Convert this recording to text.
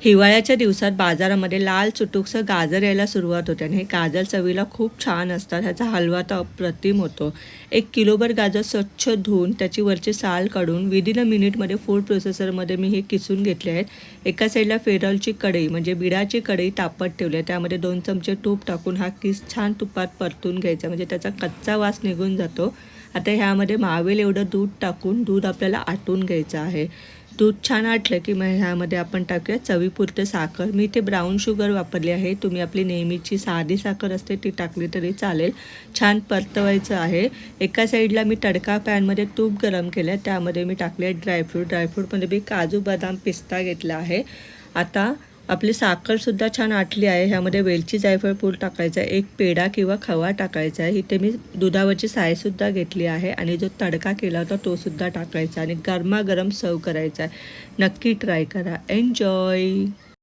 हिवाळ्याच्या दिवसात बाजारामध्ये लाल चुटुकसं गाजर यायला सुरुवात होते आणि हे गाजर चवीला खूप छान असतात. ह्याचा हलवा तर अप्रतिम होतो. 1 किलोभर गाजर स्वच्छ धुवून त्याची वरची साल काढून विदिन अ मिनिटमध्ये फूड प्रोसेसरमध्ये मी हे किसून घेतले आहेत. एका साईडला फेरॉलची कढई म्हणजे बिडाची कढई तापत ठेवली आहे. त्यामध्ये 2 चमचे तूप टाकून हा किस छान तुपात परतून घ्यायचा म्हणजे त्याचा कच्चा वास निघून जातो. आता ह्यामध्ये मावेल एवढं दूध टाकून दूध आपल्याला आटून घ्यायचं आहे. दूध छान आटलं की मग ह्यामध्ये आपण टाकूया चवीपुरतं साखर. मी इथे ब्राऊन शुगर वापरली आहे. तुम्ही आपली नेहमीची साधी साखर असते ती टाकली तरी चालेल. छान परतवायचं आहे. एका साईडला मी तडका पॅनमध्ये तूप गरम केलं त्यामध्ये मी टाकले ड्रायफ्रूट. ड्रायफ्रूटमध्ये मी काजू, बदाम, पिस्ता घेतला आहे. आता आपली साखरसुद्धा छान आटली आहे. ह्यामध्ये वेलची, जायफळ पूड टाकायचा आहे. एक पेढा किंवा खवा टाकायचा आहे. इथे मी दुधावरची सायसुद्धा घेतली आहे आणि जो तडका केला होता तोसुद्धा टाकायचा आणि गरमागरम सर्व करायचा आहे. नक्की ट्राय करा. एन्जॉय.